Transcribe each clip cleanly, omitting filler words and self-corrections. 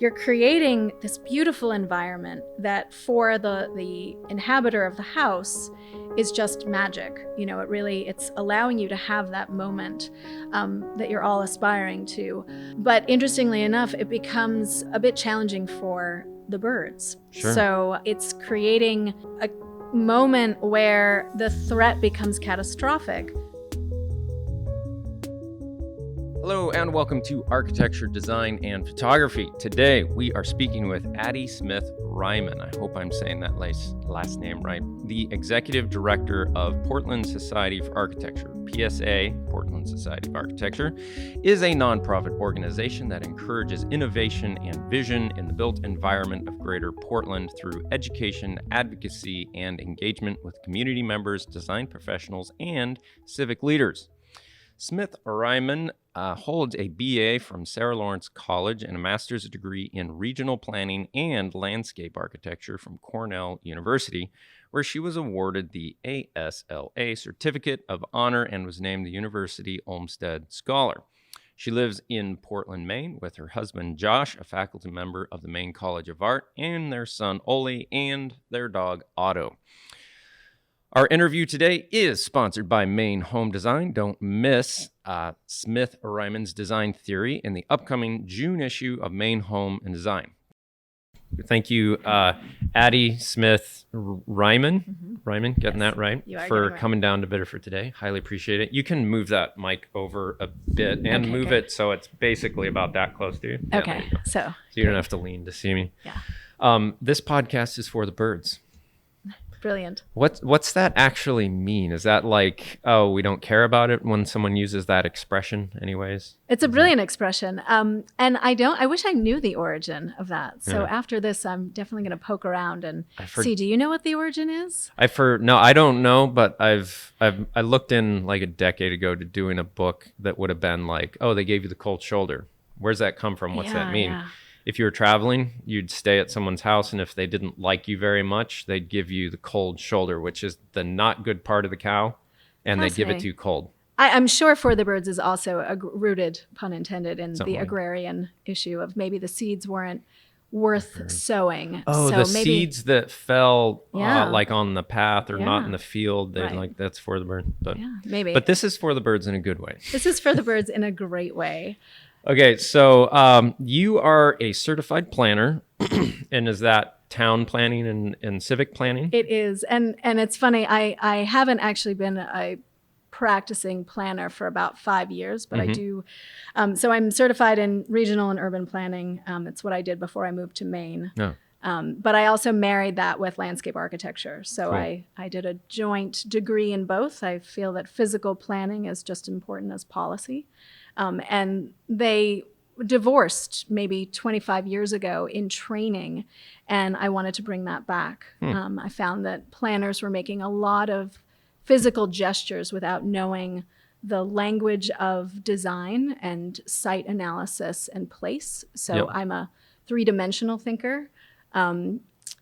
you're creating this beautiful environment that for the inhabitor of the house is just magic. It's allowing you to have that moment that you're all aspiring to. But interestingly enough, it becomes a bit challenging for the birds. Sure. So it's creating a moment where the threat becomes catastrophic. Hello and welcome to Architecture, Design, and Photography. Today we are speaking with Addy Smith-Reiman. I hope I'm saying that last name right. The Executive Director of Portland Society for Architecture. PSA, Portland Society of Architecture, is a nonprofit organization that encourages innovation and vision in the built environment of Greater Portland through education, advocacy, and engagement with community members, design professionals, and civic leaders. Smith-Reiman holds a BA from Sarah Lawrence College and a master's degree in regional planning and landscape architecture from Cornell University, where she was awarded the ASLA Certificate of Honor and was named the University Olmsted Scholar. She lives in Portland, Maine, with her husband Josh, a faculty member of the Maine College of Art, and their son Ole and their dog Otto. Our interview today is sponsored by Maine Home Design. Don't miss Smith-Reiman's design theory in the upcoming June issue of Maine Home and Design. Thank you, Addy Smith-Reiman, getting that right, for coming down to Biddeford today. Highly appreciate it. You can move that mic over a bit and move it so it's basically about that close to you. Okay, Yeah, so you don't have to lean to see me. Yeah. This podcast is for the birds. Brilliant. What's that actually mean? Is that like, oh, we don't care about it when someone uses that expression anyways? It's a brilliant expression. And I wish I knew the origin of that. So after this, I'm definitely going to poke around and see, do you know what the origin is? No, I don't know, but I looked in like a decade ago to doing a book that would have been like, oh, they gave you the cold shoulder. Where's that come from? What's that mean? Yeah. If you were traveling, you'd stay at someone's house, and if they didn't like you very much, they'd give you the cold shoulder, which is the not good part of the cow, and they'd give it to you cold. I'm sure for the birds is also rooted, pun intended, in the agrarian issue of maybe the seeds weren't worth sowing. Oh, so the seeds that fell like on the path or not in the field, like that's for the bird. But maybe. But this is for the birds in a good way. This is for the birds in a great way. Okay, so you are a certified planner, and is that town planning and civic planning? It is, and it's funny, I haven't actually been a practicing planner for about 5 years, but I do, so I'm certified in regional and urban planning. It's what I did before I moved to Maine. Oh. But I also married that with landscape architecture. So Cool. I did a joint degree in both. I feel that physical planning is just important as policy. And they divorced maybe 25 years ago in training, and I wanted to bring that back. I found that planners were making a lot of physical gestures without knowing the language of design and site analysis and place. So I'm a three-dimensional thinker, and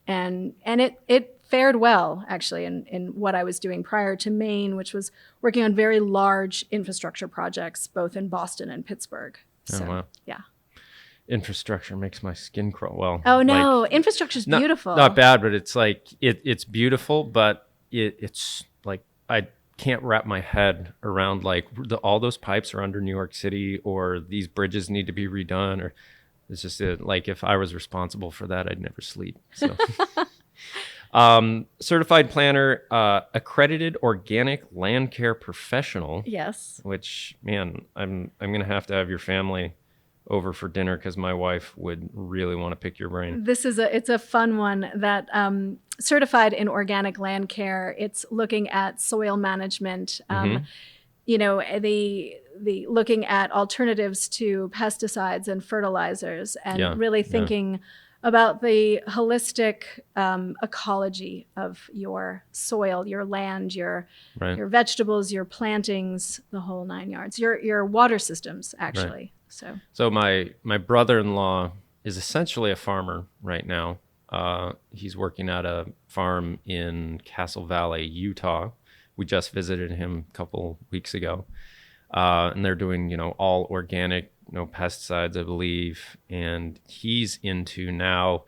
it fared well, actually, in what I was doing prior to Maine, which was working on very large infrastructure projects, both in Boston and Pittsburgh. So, wow. Yeah. Infrastructure makes my skin crawl. Well, oh, no. Infrastructure's beautiful. Not bad, but it's like, it's beautiful, but it's like, I can't wrap my head around like all those pipes are under New York City, or these bridges need to be redone, or it's just like, if I was responsible for that, I'd never sleep. So. Certified planner, accredited organic land care professional. Yes. Which, man, I'm gonna have to have your family over for dinner because my wife would really want to pick your brain. It's a fun one. That certified in organic land care. It's looking at soil management. The looking at alternatives to pesticides and fertilizers, and really thinking about the holistic ecology of your soil, your land, your vegetables, your plantings, the whole 9 yards, your water systems, actually. Right. So my brother-in-law is essentially a farmer right now. He's working at a farm in Castle Valley, Utah. We just visited him a couple weeks ago. And they're doing, all organic no pesticides, I believe. And he's into now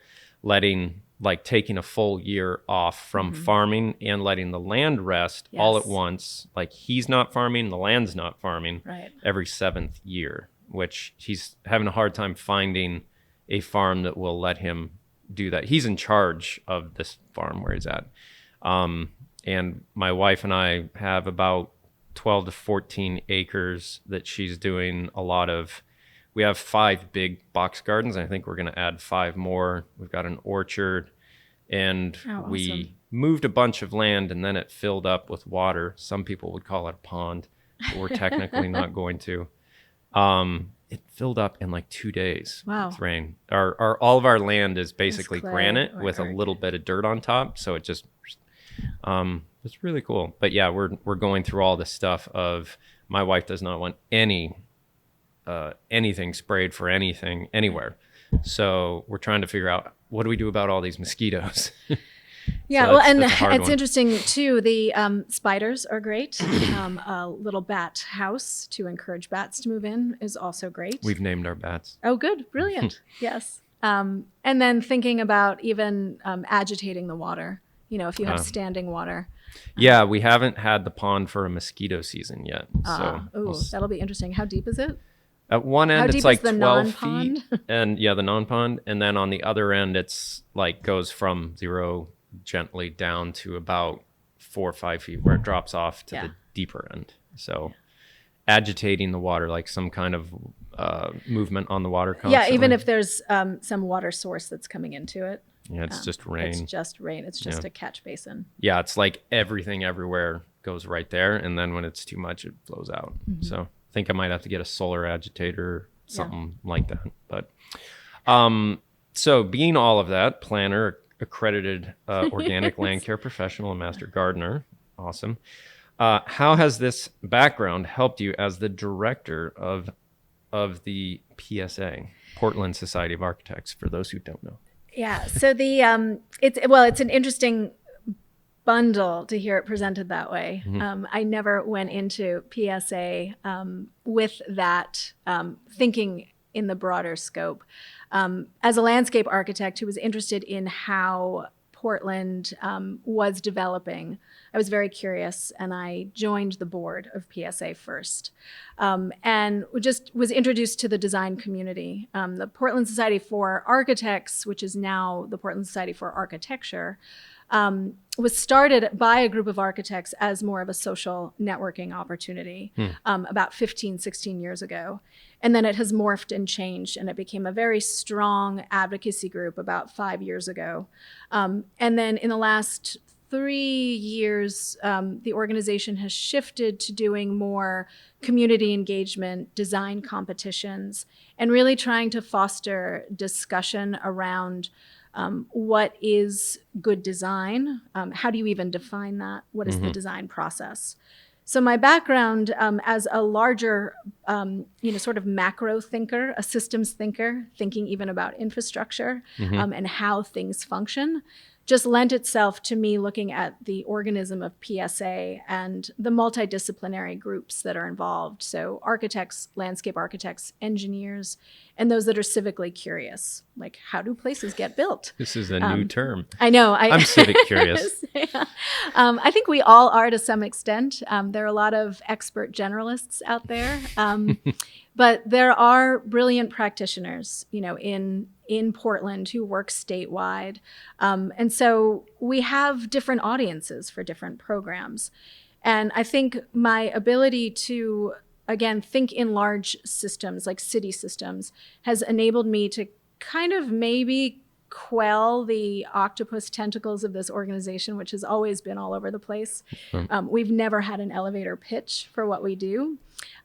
taking a full year off from farming and letting the land rest all at once. Like, he's not farming, the land's not farming every 7th year, which he's having a hard time finding a farm that will let him do that. He's in charge of this farm where he's at. And my wife and I have about 12 to 14 acres that she's doing a lot of. We have 5 big box gardens. I think we're going to add 5 more. We've got an orchard, and we moved a bunch of land, and then it filled up with water. Some people would call it a pond, but we're technically not going to. It filled up in like 2 days with rain. All of our land is basically granite with a little bit of dirt on top, so it just it's really cool. But yeah, we're going through all this stuff of, my wife does not want anything sprayed for anything anywhere. So we're trying to figure out, what do we do about all these mosquitoes? Yeah, So well, and it's interesting too. The spiders are great. A little bat house to encourage bats to move in is also great. We've named our bats. Oh, good, brilliant. Yes, and then thinking about even agitating the water. You know, if you have standing water. Yeah, we haven't had the pond for a mosquito season yet. That'll be interesting. How deep is it? At one end, it's like 12 feet. And yeah, the non-pond. And then on the other end, it's like goes from 0 gently down to about 4 or 5 feet, where it drops off to the deeper end. So agitating the water, like some kind of movement on the water constantly. Yeah, even if there's some water source that's coming into it. Yeah, it's just rain. It's just rain. It's just a catch basin. Yeah, it's like everything everywhere goes right there. And then when it's too much, it flows out. So I think I might have to get a solar agitator, something like that. But so being all of that, planner, accredited organic land care professional, and master gardener, awesome. How has this background helped you as the director of the PSA, Portland Society of Architects, for those who don't know? Yeah, so it's an interesting bundle to hear it presented that way. I never went into PSA with that thinking in the broader scope. As a landscape architect who was interested in how Portland was developing, I was very curious, and I joined the board of PSA first, and just was introduced to the design community. The Portland Society for Architects, which is now the Portland Society for Architecture, was started by a group of architects as more of a social networking opportunity about 15, 16 years ago. And then it has morphed and changed, and it became a very strong advocacy group about 5 years ago. And then in the last 3 years, the organization has shifted to doing more community engagement, design competitions, and really trying to foster discussion around what is good design? How do you even define that? What is the design process? So my background as a larger, sort of macro thinker, a systems thinker, thinking even about infrastructure and how things function, just lent itself to me looking at the organism of PSA and the multidisciplinary groups that are involved. So architects, landscape architects, engineers, and those that are civically curious, like how do places get built? This is a new term. I know. I'm civic curious. Yeah. I think we all are to some extent. There are a lot of expert generalists out there, but there are brilliant practitioners, in Portland who work statewide. And so we have different audiences for different programs. And I think my ability to, again, think in large systems, like city systems, has enabled me to kind of maybe quell the octopus tentacles of this organization, which has always been all over the place. We've never had an elevator pitch for what we do.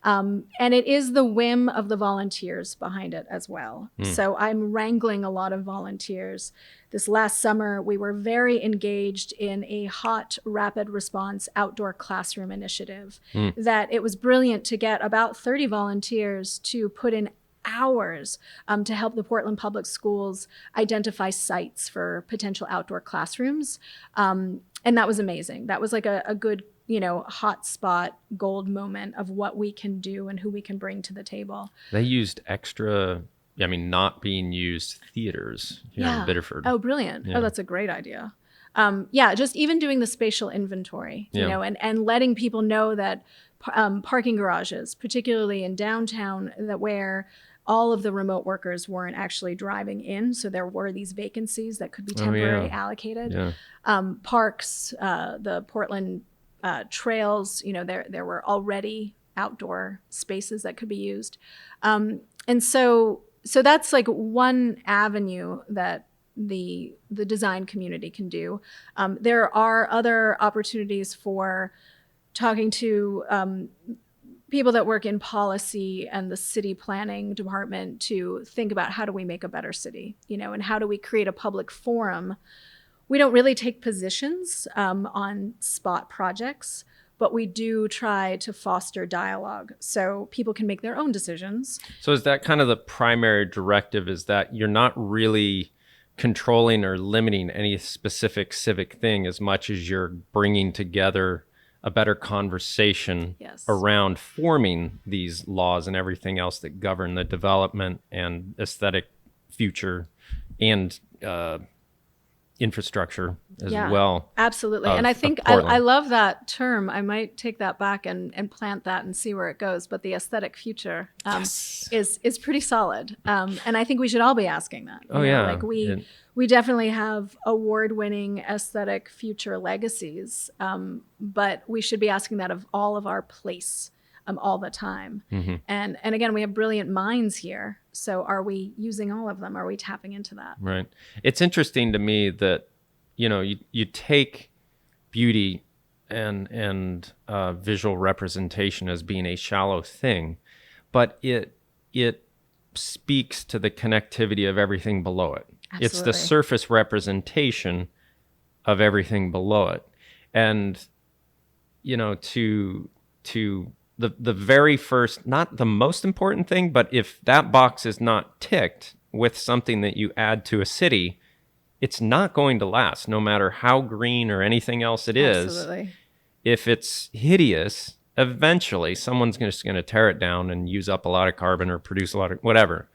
And it is the whim of the volunteers behind it as well. So I'm wrangling a lot of volunteers. This last summer, we were very engaged in a hot, rapid response outdoor classroom initiative that it was brilliant to get about 30 volunteers to put in hours to help the Portland Public Schools identify sites for potential outdoor classrooms. And that was amazing. That was like a good hotspot gold moment of what we can do and who we can bring to the table. They used not being used theaters here in Biddeford. Oh, brilliant. Yeah. Oh, that's a great idea. Just even doing the spatial inventory, and letting people know that parking garages, particularly in downtown, that where all of the remote workers weren't actually driving in, so there were these vacancies that could be temporarily allocated. Yeah. Parks, the Portland trails, there were already outdoor spaces that could be used, and so that's like one avenue that the design community can do. There are other opportunities for talking to people that work in policy and the city planning department to think about how do we make a better city, and how do we create a public forum. We don't really take positions on spot projects, but we do try to foster dialogue so people can make their own decisions. So is that kind of the primary directive, is that you're not really controlling or limiting any specific civic thing as much as you're bringing together a better conversation around forming these laws and everything else that govern the development and aesthetic future and infrastructure as well. Absolutely. And I think I love that term. I might take that back and plant that and see where it goes. But the aesthetic future is pretty solid. And I think we should all be asking that. Like we definitely have award-winning aesthetic future legacies, but we should be asking that of all of our place all the time. Mm-hmm. And again, we have brilliant minds here. So are we using all of them? Are we tapping into that? Right. It's interesting to me that, you take beauty and visual representation as being a shallow thing, but it speaks to the connectivity of everything below it. Absolutely. It's the surface representation of everything below it. And, to the very first, not the most important thing, but if that box is not ticked with something that you add to a city, it's not going to last, no matter how green or anything else it is. Absolutely. If it's hideous, eventually someone's just going to tear it down and use up a lot of carbon or produce a lot of whatever.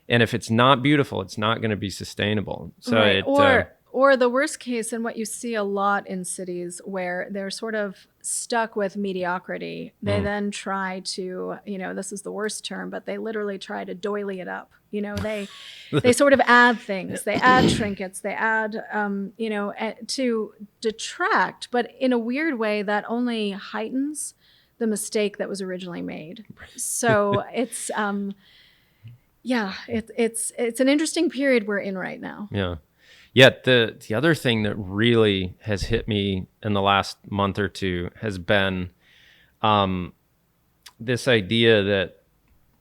And if it's not beautiful, it's not going to be sustainable. So right. Or the worst case, and what you see a lot in cities where they're sort of stuck with mediocrity, they then try to, this is the worst term, but they literally try to doily it up. They sort of add things, they add trinkets, they add, to detract, but in a weird way that only heightens the mistake that was originally made. So it's, it's an interesting period we're in right now. Yeah. Yet the other thing that really has hit me in the last month or two has been this idea that,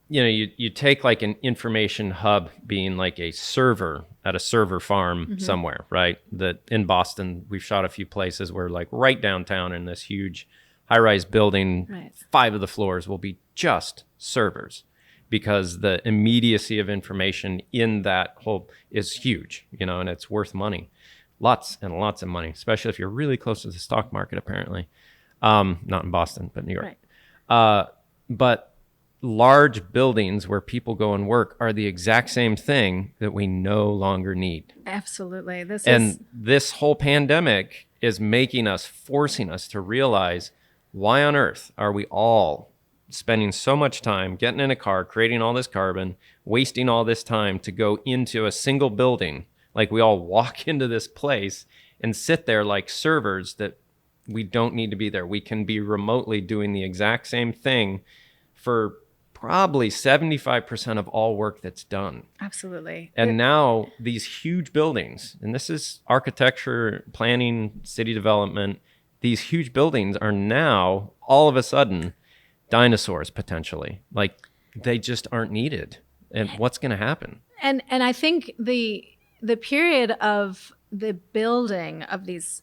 you take like an information hub being like a server at a server farm somewhere, right? That in Boston, we've shot a few places where like right downtown in this huge high-rise building, 5 of the floors will be just servers, because the immediacy of information in that whole is huge, and it's worth money. Lots and lots of money, especially if you're really close to the stock market, apparently. Not in Boston, but New York. Right. But large buildings where people go and work are the exact same thing that we no longer need. Absolutely. This whole pandemic is forcing us to realize, why on earth are we all spending so much time getting in a car, creating all this carbon, wasting all this time to go into a single building? Like, we all walk into this place and sit there like servers that we don't need to be there. We can be remotely doing the exact same thing for probably 75% of all work that's done. Absolutely. And now these huge buildings, and this is architecture, planning, city development, these huge buildings are now all of a sudden dinosaurs, potentially. Like, they just aren't needed. And what's going to happen? And I think the period of the building of these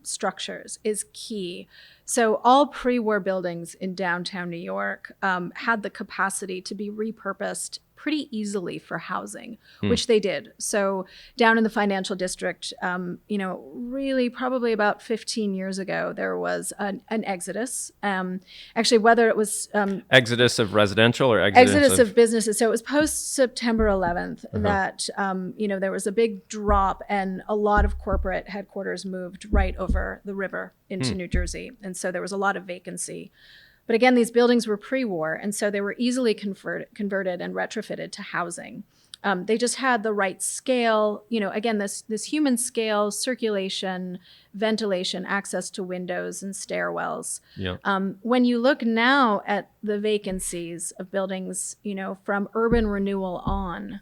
structures is key. So all pre-war buildings in downtown New York had the capacity to be repurposed pretty easily for housing, which they did. So down in the financial district, really probably about 15 years ago, there was an exodus. Actually, whether it was exodus of residential or exodus of businesses. So it was post September 11th that there was a big drop, and a lot of corporate headquarters moved right over the river into New Jersey, and so there was a lot of vacancy. But again, these buildings were pre-war, and so they were easily converted and retrofitted to housing. They just had the right scale, again, this human scale, circulation, ventilation, access to windows and stairwells. Yeah. When you look now at the vacancies of buildings, from urban renewal on,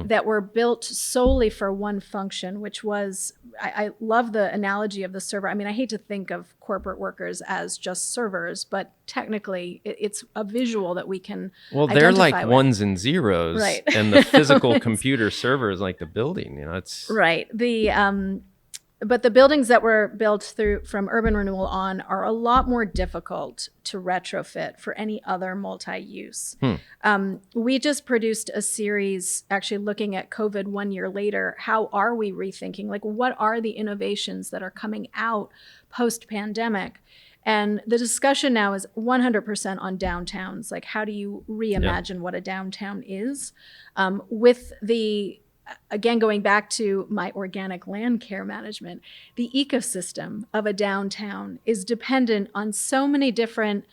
that were built solely for one function, which was, I love the analogy of the server. I mean, I hate to think of corporate workers as just servers, but technically it's a visual that we can they're like with. Ones and zeros, right? And the physical computer server is like the building, it's right. But the buildings that were built from urban renewal on are a lot more difficult to retrofit for any other multi-use. We just produced a series actually looking at COVID 1 year later. How are we rethinking? Like, what are the innovations that are coming out post-pandemic? And the discussion now is 100% on downtowns. Like, how do you reimagine what a downtown is? Again, going back to my organic land care management, the ecosystem of a downtown is dependent on so many different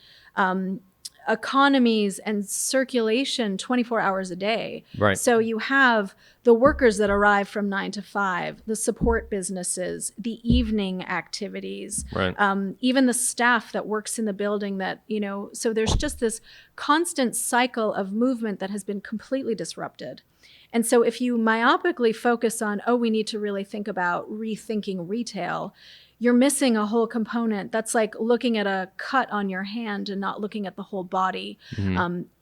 economies and circulation 24 hours a day. Right. So you have the workers that arrive from 9 to 5, the support businesses, the evening activities, right. Even the staff that works in the building so there's just this constant cycle of movement that has been completely disrupted. And so if you myopically focus on, we need to really think about rethinking retail, you're missing a whole component. That's like looking at a cut on your hand and not looking at the whole body.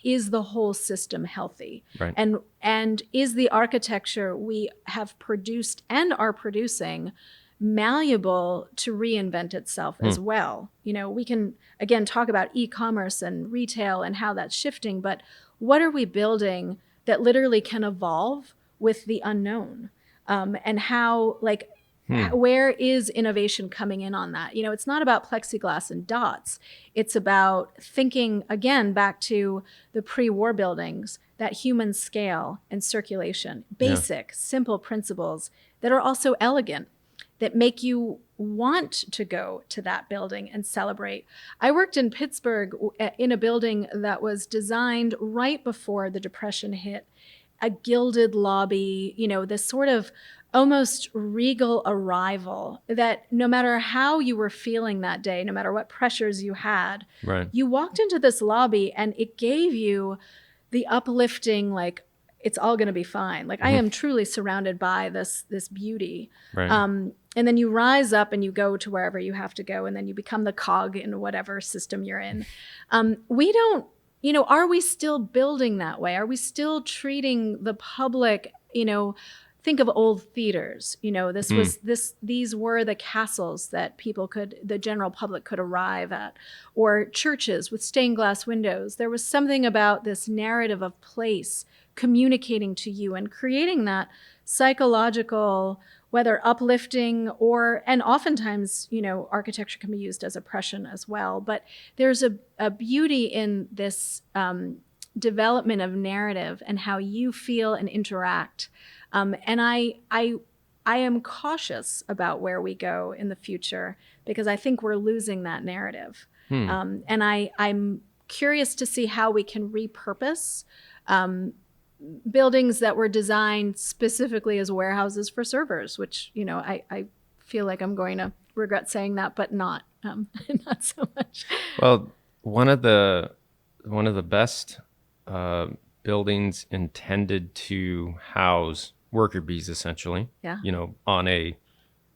Is the whole system healthy? Right. And is the architecture we have produced and are producing malleable to reinvent itself as well? We can, again, talk about e-commerce and retail and how that's shifting, but what are we building that literally can evolve with the unknown? And how, where is innovation coming in on that? It's not about plexiglass and dots. It's about thinking, again, back to the pre-war buildings, that human scale and circulation, basic, simple principles that are also elegant, that make you want to go to that building and celebrate. I worked in Pittsburgh in a building that was designed right before the Depression hit, a gilded lobby, this sort of almost regal arrival that no matter how you were feeling that day, no matter what pressures you had, right. You walked into this lobby and it gave you the uplifting, it's all going to be fine. I am truly surrounded by this beauty. Right. And then you rise up and you go to wherever you have to go, and then you become the cog in whatever system you're in. We don't, are we still building that way? Are we still treating the public, think of old theaters, these were the castles that the general public could arrive at, or churches with stained glass windows. There was something about this narrative of place communicating to you and creating that psychological, whether uplifting and oftentimes, architecture can be used as oppression as well. But there's a beauty in this development of narrative and how you feel and interact. And I am cautious about where we go in the future because I think we're losing that narrative. And I'm curious to see how we can repurpose buildings that were designed specifically as warehouses for servers, which, I feel like I'm going to regret saying that, but not so much. Well, one of the best buildings intended to house worker bees, essentially, on a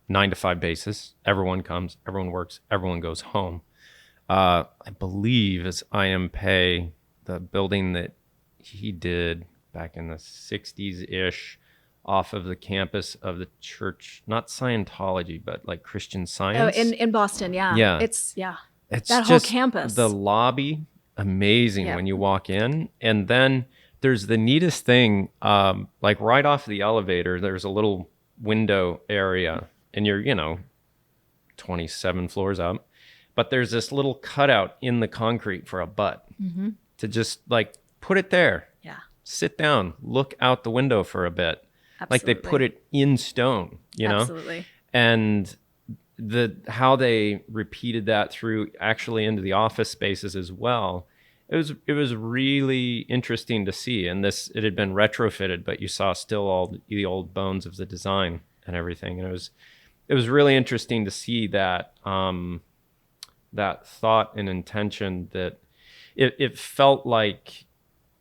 9 to 5 basis. Everyone comes, everyone works, everyone goes home. I believe is IM Pei, the building that he did back in the 60s-ish off of the campus of the church, not Scientology, but like Christian Science. Oh, in Boston, yeah. Yeah. It's that just whole campus. The lobby, amazing when you walk in. And then there's the neatest thing, like right off the elevator, there's a little window area, and you're, 27 floors up, but there's this little cutout in the concrete for a butt to just like put it there. Yeah. Sit down, look out the window for a bit. Absolutely. Like they put it in stone, Absolutely. And how they repeated that through actually into the office spaces as well. It was really interesting to see. And it had been retrofitted, but you saw still all the old bones of the design and everything. And it was really interesting to see that that thought and intention, that it felt like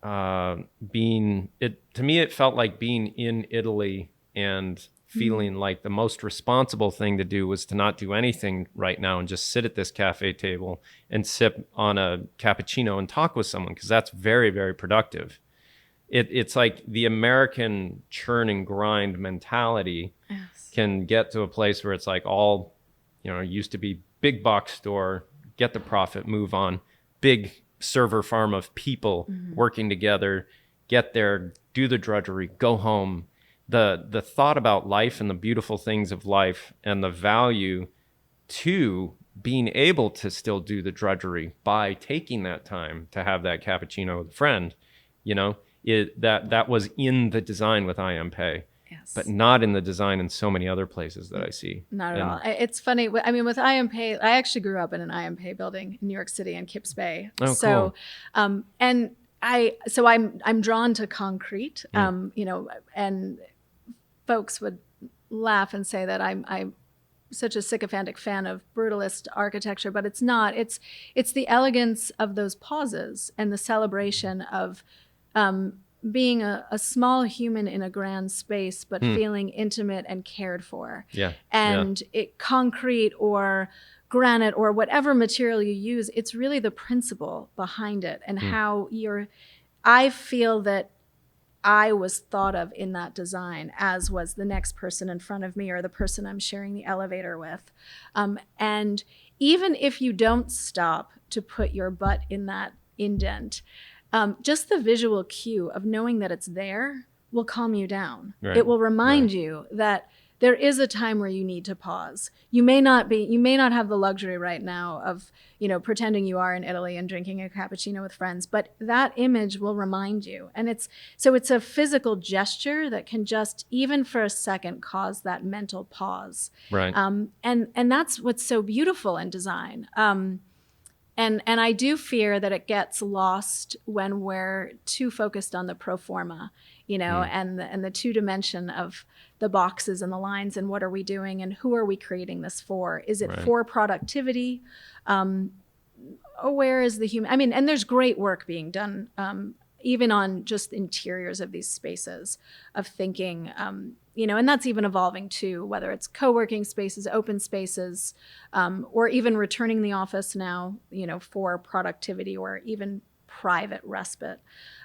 to me it felt like being in Italy and feeling like the most responsible thing to do was to not do anything right now and just sit at this cafe table and sip on a cappuccino and talk with someone, because that's very, very productive. It's like the American churn and grind mentality can get to a place where it's like all, used to be big box store, get the profit, move on, big server farm of people working together, get there, do the drudgery, go home. The thought about life and the beautiful things of life and the value to being able to still do the drudgery by taking that time to have that cappuccino with a friend, that was in the design with IMPay. Yes. But not in the design in so many other places that I see. Not at all. It's funny. I mean, with IMPay, I actually grew up in an IMPay building in New York City in Kips Bay. Oh, so, cool. I'm drawn to concrete, and folks would laugh and say that I'm such a sycophantic fan of brutalist architecture, but it's not. It's the elegance of those pauses and the celebration of being a small human in a grand space, but feeling intimate and cared for. Yeah. And concrete or granite or whatever material you use, it's really the principle behind it and how I feel that I was thought of in that design, as was the next person in front of me or the person I'm sharing the elevator with. And even if you don't stop to put your butt in that indent, just the visual cue of knowing that it's there will calm you down. Right. It will remind you that there is a time where you need to pause. You may not have the luxury right now of, pretending you are in Italy and drinking a cappuccino with friends, but that image will remind you. And it's a physical gesture that can just, even for a second, cause that mental pause. Right. And that's what's so beautiful in design. And I do fear that it gets lost when we're too focused on the pro forma, and the two dimension of the boxes and the lines and what are we doing and who are we creating this for? Is it for productivity? Where is the human? I mean, and there's great work being done, even on just interiors of these spaces of thinking, and that's even evolving too, whether it's co-working spaces, open spaces, or even returning the office now, for productivity or even private respite.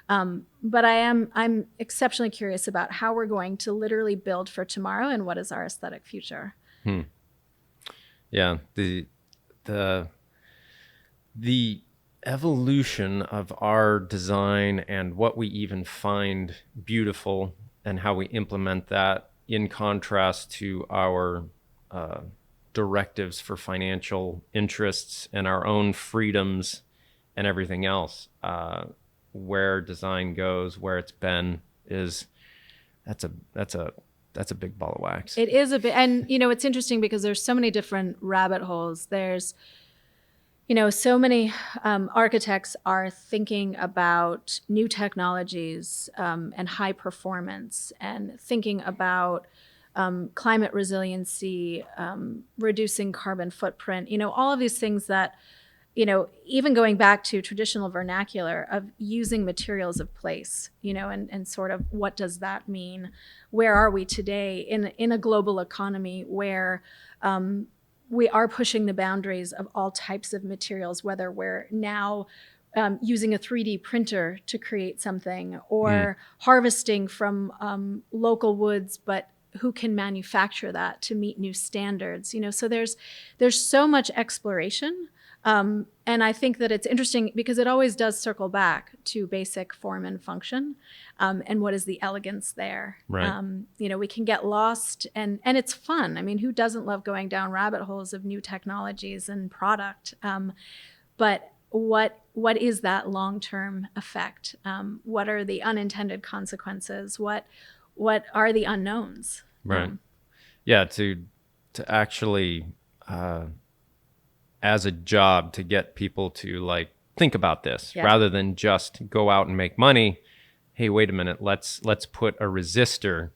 But I'm exceptionally curious about how we're going to literally build for tomorrow and what is our aesthetic future. Yeah, the evolution of our design and what we even find beautiful and how we implement that in contrast to our directives for financial interests and our own freedoms and everything else, where design goes, where it's been, that's a big ball of wax. It is a bit, and it's interesting because there's so many different rabbit holes. There's so many architects are thinking about new technologies and high performance, and thinking about climate resiliency, reducing carbon footprint, all of these things that, even going back to traditional vernacular of using materials of place, and sort of what does that mean? Where are we today in a global economy where we are pushing the boundaries of all types of materials, whether we're now using a 3D printer to create something or harvesting from local woods, but who can manufacture that to meet new standards? So there's so much exploration And I think that it's interesting because it always does circle back to basic form and function, and what is the elegance there. Right. We can get lost, and it's fun. I mean, who doesn't love going down rabbit holes of new technologies and product? But what is that long-term effect? What are the unintended consequences? What are the unknowns? Right. Yeah. To actually, as a job, to get people to like think about this rather than just go out and make money. Hey, wait a minute. Let's put a resistor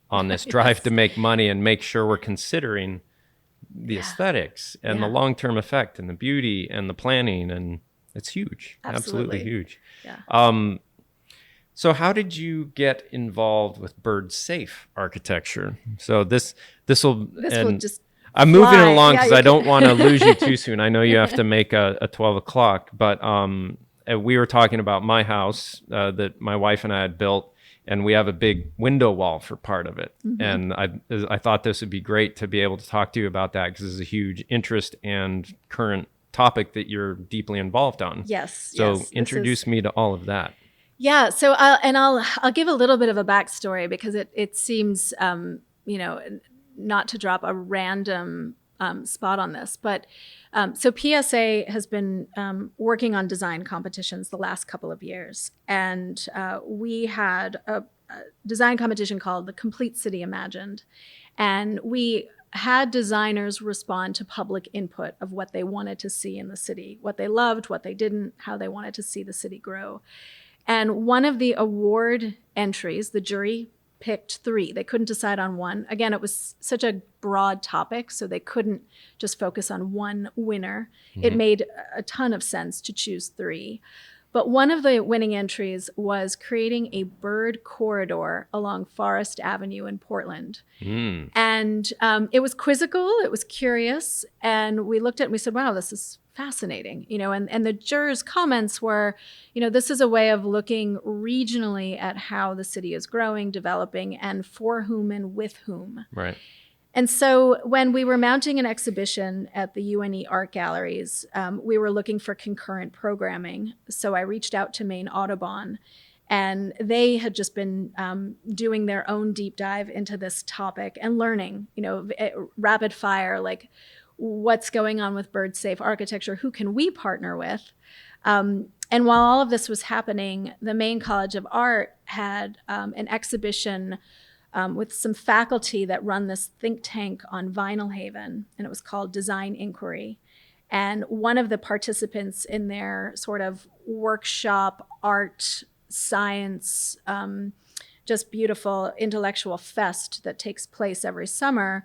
on this drive to make money and make sure we're considering the aesthetics and the long-term effect and the beauty and the planning, and it's huge. Absolutely huge. Yeah. So how did you get involved with bird safe architecture? So this will just I'm moving it along because I don't want to lose you too soon. I know you have to make a 12 o'clock, but we were talking about my house that my wife and I had built, and we have a big window wall for part of it. Mm-hmm. And I thought this would be great to be able to talk to you about that because it's a huge interest and current topic that you're deeply involved on. Yes. So introduce me to all of that. Yeah. So I'll give a little bit of a backstory because it seems not to drop a random spot on this, but so PSA has been working on design competitions the last couple of years, and we had a design competition called the Complete City Imagined, and we had designers respond to public input of what they wanted to see in the city, what they loved, what they didn't, how they wanted to see the city grow. And one of the award entries, the jury picked 3. They couldn't decide on one. Again, it was such a broad topic, so they couldn't just focus on one winner. Mm-hmm. It made a ton of sense to choose 3. But one of the winning entries was creating a bird corridor along Forest Avenue in Portland. Mm. And it was quizzical, it was curious, and we looked at it and we said, wow, this is fascinating, and the jurors' comments were, this is a way of looking regionally at how the city is growing, developing, and for whom and with whom. Right. And so when we were mounting an exhibition at the UNE Art Galleries, we were looking for concurrent programming. So I reached out to Maine Audubon, and they had just been doing their own deep dive into this topic and learning, rapid fire, like, what's going on with bird safe architecture? Who can we partner with? And while all of this was happening, the Maine College of Art had an exhibition with some faculty that run this think tank on Vinyl Haven, and it was called Design Inquiry. And one of the participants in their sort of workshop, art, science, just beautiful intellectual fest that takes place every summer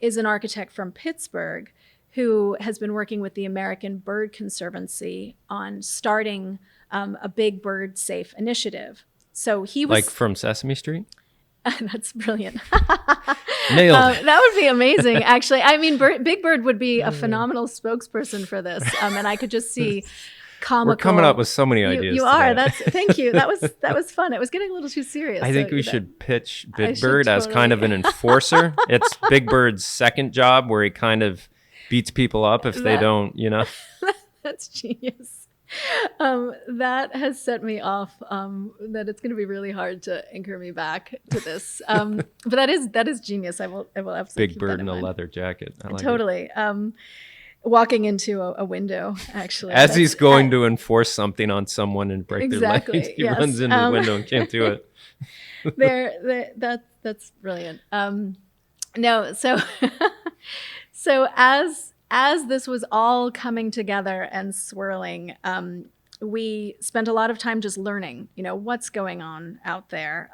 is an architect from Pittsburgh who has been working with the American Bird Conservancy on starting a big bird safe initiative. So he was like from Sesame Street? That's brilliant. Nailed it. That would be amazing, actually. I mean, Big Bird would be a phenomenal spokesperson for this, and I could just see comical. We're coming up with so many ideas. You are. Thank you. That was fun. It was getting a little too serious. I think we should pitch Big Bird as kind of an enforcer. It's Big Bird's second job, where he kind of beats people up if they don't. That's genius. That has set me off. That it's going to be really hard to anchor me back to this. But that is genious. I will absolutely. Big Bird in a leather jacket. I like totally. It. Walking into a window, actually. As he's going to enforce something on someone and break their leg, he runs into the window and can't do it. That's brilliant. No, so as this was all coming together and swirling, we spent a lot of time just learning, what's going on out there,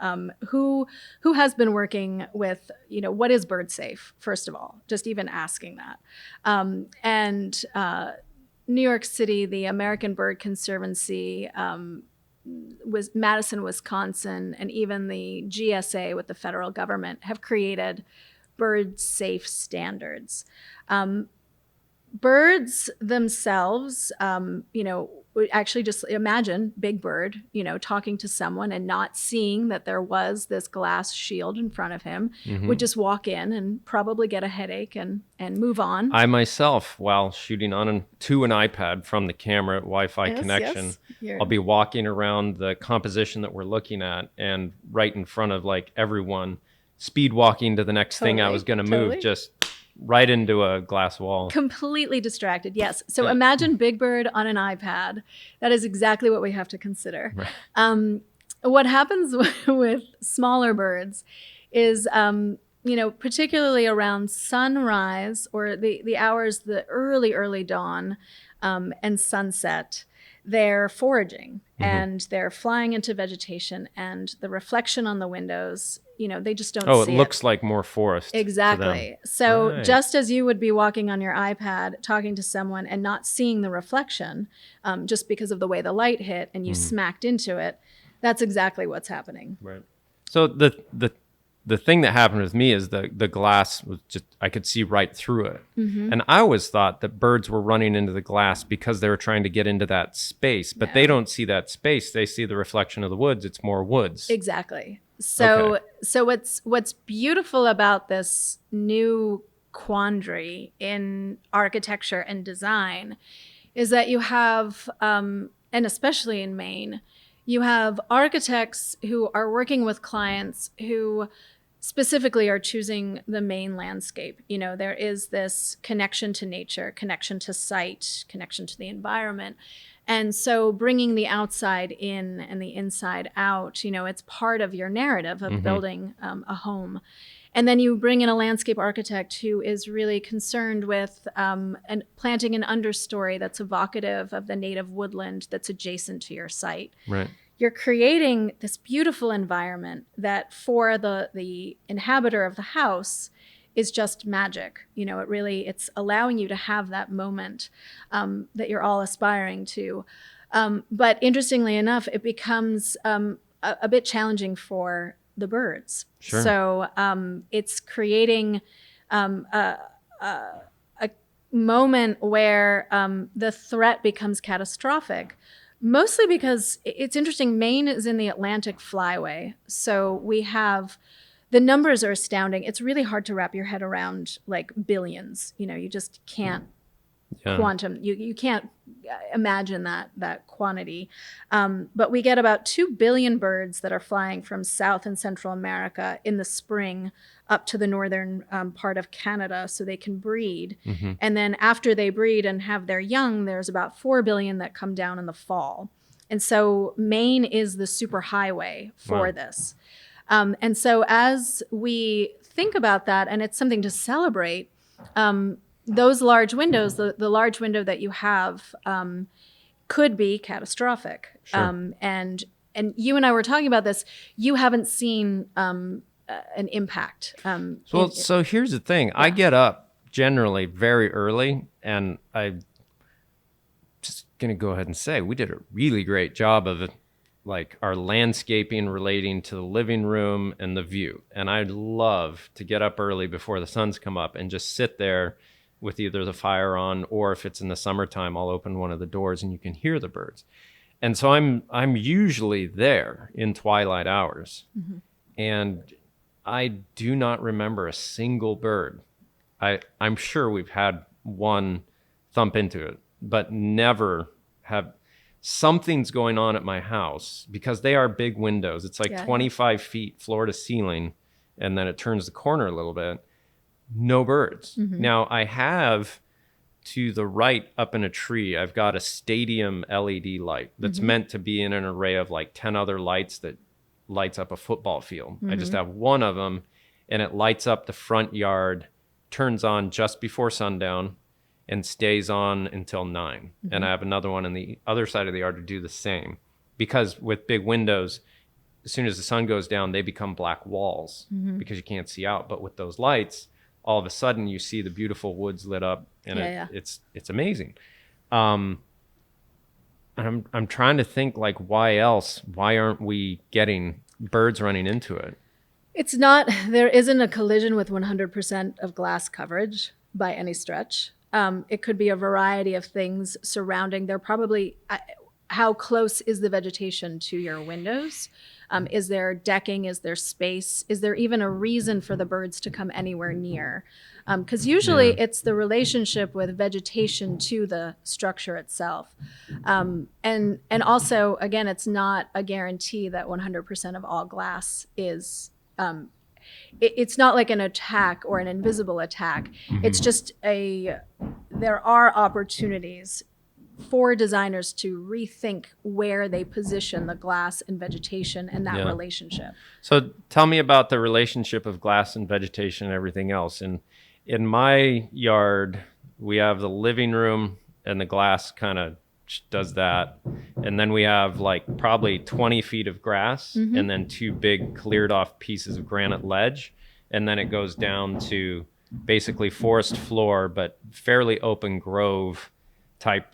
who has been working with, what is bird safe, first of all, just even asking that. And New York City, the American Bird Conservancy, was Madison, Wisconsin, and even the GSA with the federal government have created bird safe standards. Birds themselves, actually just imagine Big Bird, talking to someone and not seeing that there was this glass shield in front of him, would just walk in and probably get a headache and move on. I myself, while shooting to an iPad from the camera Wi-Fi connection, I'll be walking around the composition that we're looking at, and right in front of like everyone, speed walking to the next thing I was going to move, just right into a glass wall. Completely distracted, yes. So imagine Big Bird on an iPad. That is exactly what we have to consider. Right. What happens with smaller birds is, particularly around sunrise or the hours, the early dawn and sunset, they're foraging and they're flying into vegetation, and the reflection on the windows, they just don't see it. Oh, it looks like more forest. Exactly. So just as you would be walking on your iPad talking to someone and not seeing the reflection just because of the way the light hit and you smacked into it, that's exactly what's happening. Right. So the thing that happened with me is the glass was just, I could see right through it. And I always thought that birds were running into the glass because they were trying to get into that space, but they don't see that space. They see the reflection of the woods. It's more woods. Exactly. So what's beautiful about this new quandary in architecture and design is that you have, and especially in Maine, you have architects who are working with clients who specifically are choosing the Maine landscape. There is this connection to nature, connection to site, connection to the environment. And so bringing the outside in and the inside out, it's part of your narrative of building a home. And then you bring in a landscape architect who is really concerned with planting an understory that's evocative of the native woodland that's adjacent to your site. Right. You're creating this beautiful environment that for the inhabitor of the house is just magic. It's allowing you to have that moment that you're all aspiring to. But interestingly enough, it becomes a bit challenging for the birds. Sure. So it's creating a moment where the threat becomes catastrophic. Mostly because it's interesting, Maine is in the Atlantic flyway. So we have, the numbers are astounding. It's really hard to wrap your head around like billions. You just can't quantum, you can't imagine that quantity. But we get about 2 billion birds that are flying from South and Central America in the spring up to the northern part of Canada so they can breed. And then after they breed and have their young, there's about 4 billion that come down in the fall. And so Maine is the superhighway for this. And so as we think about that, and it's something to celebrate, those large windows, the large window that you have could be catastrophic. Sure. And you and I were talking about this. You haven't seen an impact. So here's the thing. I get up generally very early, and I'm just going to go ahead and say we did a really great job of it, like our landscaping relating to the living room and the view. And I'd love to get up early before the sun's come up and just sit there with either the fire on, or if it's in the summertime, I'll open one of the doors and you can hear the birds. And so I'm usually there in twilight hours. And I do not remember a single bird. I'm sure we've had one thump into it, but never have. Something's going on at my house because they are big windows. It's like 25 feet floor to ceiling, and then it turns the corner a little bit. No birds. Now I have to the right up in a tree, I've got a stadium LED light that's meant to be in an array of like 10 other lights that lights up a football field. I just have one of them, and it lights up the front yard, turns on just before sundown, and stays on until 9. And I have another one on the other side of the yard to do the same. Because with big windows, as soon as the sun goes down, they become black walls because you can't see out. But with those lights, all of a sudden you see the beautiful woods lit up, and it's amazing. And I'm trying to think, like, why aren't we getting birds running into it? It's not, there isn't a collision with 100% of glass coverage by any stretch. It could be a variety of things surrounding. There probably, how close is the vegetation to your windows? Is there decking? Is there space? Is there even a reason for the birds to come anywhere near? Because usually it's the relationship with vegetation to the structure itself. And also, again, it's not a guarantee that 100% of all glass is, it's not like an attack or an invisible attack. It's just there are opportunities for designers to rethink where they position the glass and vegetation and that relationship. So tell me about the relationship of glass and vegetation and everything else. And in my yard, we have the living room and the glass kind of does that. And then we have like probably 20 feet of grass and then 2 big cleared off pieces of granite ledge. And then it goes down to basically forest floor, but fairly open grove type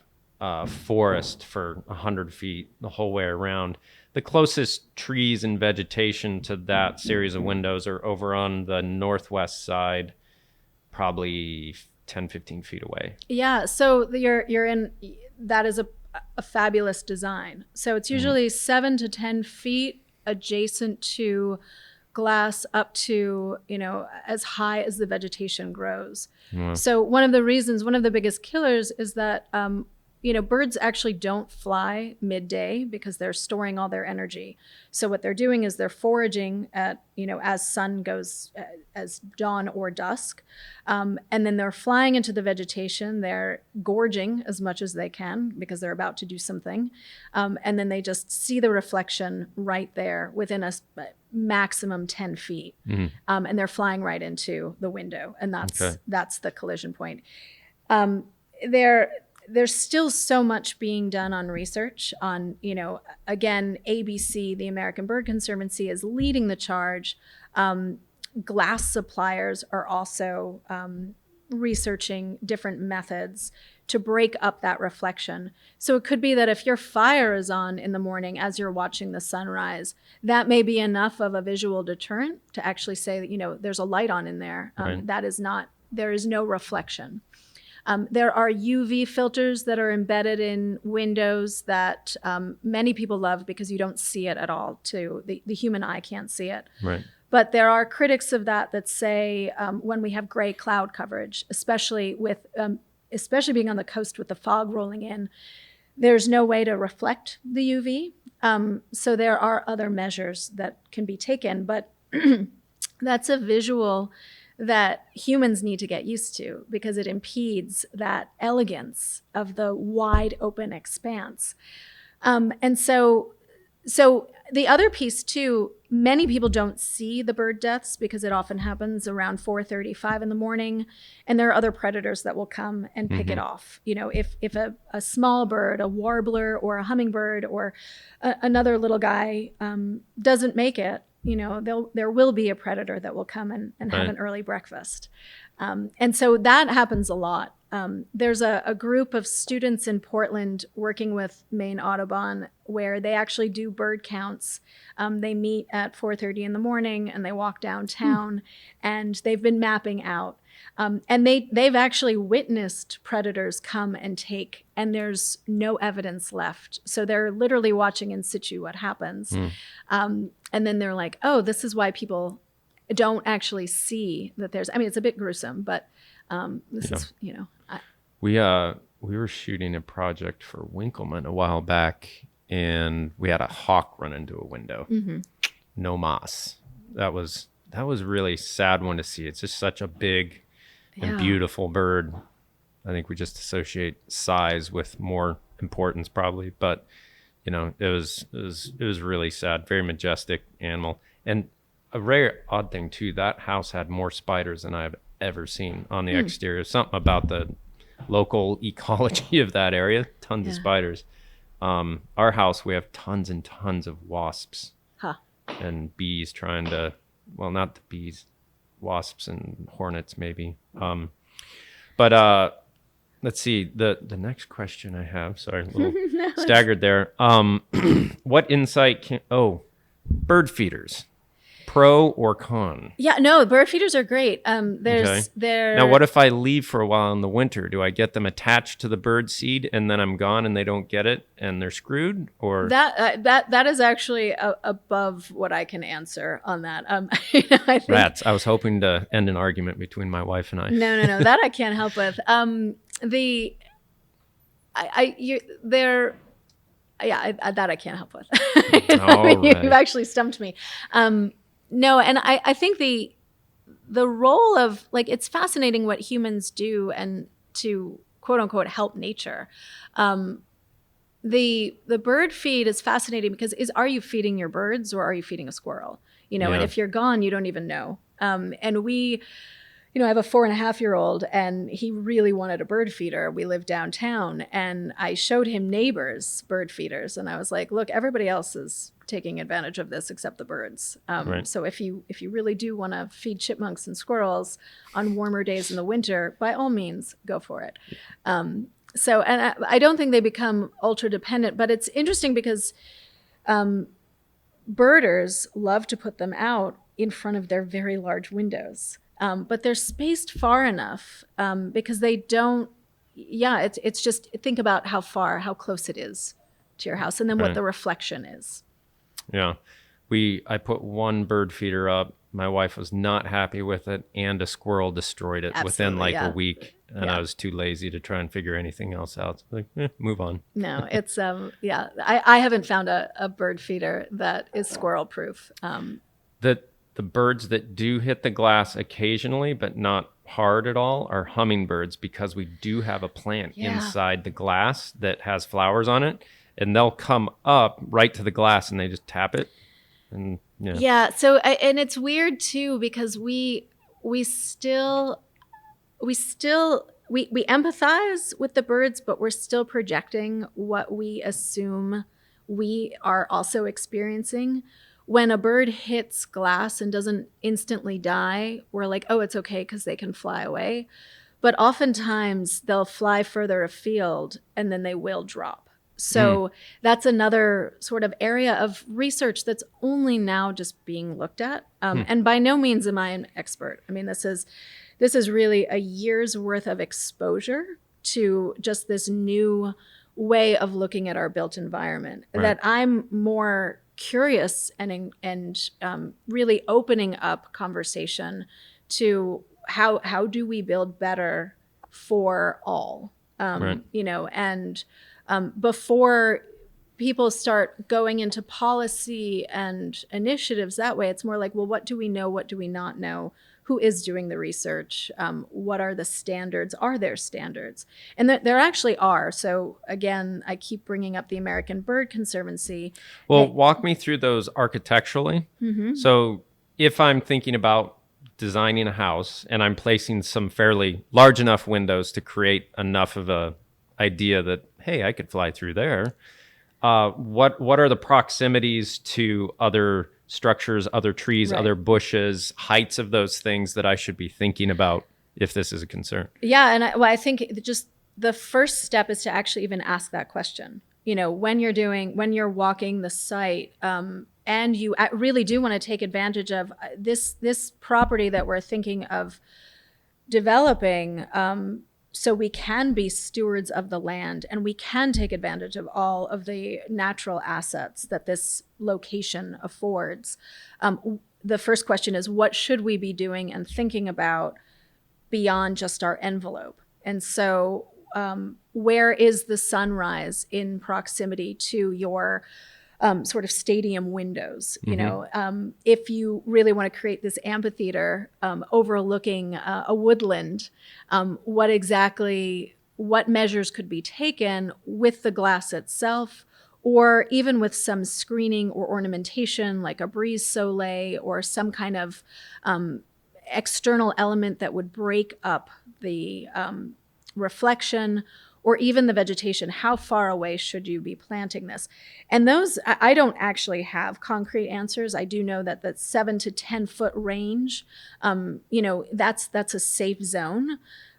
forest for 100 feet the whole way around. The closest trees and vegetation to that series of windows are over on the northwest side, probably 10, 15 feet away. Yeah, so you're in, that is a fabulous design. So it's usually 7 to 10 feet adjacent to glass up to, as high as the vegetation grows. So one of the biggest killers is that birds actually don't fly midday because they're storing all their energy. So what they're doing is they're foraging at, as sun goes, as dawn or dusk. And then they're flying into the vegetation. They're gorging as much as they can because they're about to do something. And then they just see the reflection right there within a maximum 10 feet. And they're flying right into the window. And that's the collision point. There's still so much being done on research on, again, ABC, the American Bird Conservancy, is leading the charge. Glass suppliers are also researching different methods to break up that reflection. So it could be that if your fire is on in the morning as you're watching the sunrise, that may be enough of a visual deterrent to actually say that, there's a light on in there. There is no reflection. There are UV filters that are embedded in windows that many people love because you don't see it at all. The human eye can't see it. Right. But there are critics of that say when we have gray cloud coverage, especially being on the coast with the fog rolling in, there's no way to reflect the UV. So there are other measures that can be taken, but that's a visual that humans need to get used to because it impedes that elegance of the wide open expanse. And so the other piece too, many people don't see the bird deaths because it often happens around 4:35 in the morning, and there are other predators that will come and pick it off. If a small bird, a warbler or a hummingbird or another little guy doesn't make it, there will be a predator that will come and have an early breakfast. And so that happens a lot. There's a group of students in Portland working with Maine Audubon where they actually do bird counts. They meet at 4:30 in the morning and they walk downtown and they've been mapping out. And they've actually witnessed predators come and take, and there's no evidence left. So they're literally watching in situ what happens. And then they're like, oh, this is why people don't actually see that there's, it's a bit gruesome, but this is. We were shooting a project for Winkleman a while back, and we had a hawk run into a window. No moss. That was really sad one to see. It's just such a big and beautiful bird. I think we just associate size with more importance probably, but it was really sad. Very majestic animal, and a rare odd thing too. That house had more spiders than I've ever seen on the exterior. Something about the local ecology of that area. Tons of spiders. Our house, we have tons and tons of wasps and bees trying to. Well, not the bees, wasps and hornets maybe. But let's see, the next question I have, sorry, a little staggered there. What insight bird feeders, pro or con? Yeah, no, bird feeders are great. Okay. Now, what if I leave for a while in the winter? Do I get them attached to the bird seed and then I'm gone and they don't get it and they're screwed? Or that is actually above what I can answer on that. I think, rats. I was hoping to end an argument between my wife and I. No, that I can't help with. That I can't help with. You've actually stumped me. No, and I think the role of, like, it's fascinating what humans do and to quote unquote help nature. The bird feed is fascinating because are you feeding your birds or are you feeding a squirrel? And if you're gone, you don't even know. And we, I have a 4.5-year-old and he really wanted a bird feeder. We live downtown and I showed him neighbors' bird feeders. And I was like, look, everybody else is taking advantage of this except the birds. Right. So if you really do want to feed chipmunks and squirrels on warmer days in the winter, by all means, go for it. And I don't think they become ultra dependent, but it's interesting because birders love to put them out in front of their very large windows. But they're spaced far enough because they don't, it's just think about how close it is to your house and then what the reflection is. Yeah. I put one bird feeder up. My wife was not happy with it and a squirrel destroyed it within a week. And I was too lazy to try and figure anything else out. So move on. No, it's, I haven't found a bird feeder that is squirrel proof. The birds that do hit the glass occasionally, but not hard at all, are hummingbirds because we do have a plant inside the glass that has flowers on it. And they'll come up right to the glass and they just tap it. And so and it's weird too because we empathize with the birds, but we're still projecting what we assume we are also experiencing. When a bird hits glass and doesn't instantly die, we're like, oh, it's okay because they can fly away. But oftentimes they'll fly further afield and then they will drop. So that's another sort of area of research that's only now just being looked at. And by no means am I an expert. I mean, this is really a year's worth of exposure to just this new way of looking at our built environment that I'm more curious and really opening up conversation to how do we build better for all, and before people start going into policy and initiatives that way, it's more like, well, what do we know? What do we not know? Who is doing the research? What are the standards? Are there standards? And there actually are. So again, I keep bringing up the American Bird Conservancy. Well, walk me through those architecturally. Mm-hmm. So if I'm thinking about designing a house and I'm placing some fairly large enough windows to create enough of a idea that, hey, I could fly through there. What are the proximities to other structures, other trees, other bushes, heights of those things that I should be thinking about if this is a concern? Yeah, and I think just the first step is to actually even ask that question. When you're walking the site, and you really do want to take advantage of this property that we're thinking of developing, so we can be stewards of the land and we can take advantage of all of the natural assets that this location affords. The first question is, what should we be doing and thinking about beyond just our envelope? And so where is the sunrise in proximity to your sort of stadium windows? If you really want to create this amphitheater overlooking a woodland, what measures could be taken with the glass itself, or even with some screening or ornamentation like a brise soleil or some kind of external element that would break up the reflection, or even the vegetation. How far away should you be planting this? And those, I don't actually have concrete answers. I do know that the 7 to 10 foot range, that's a safe zone.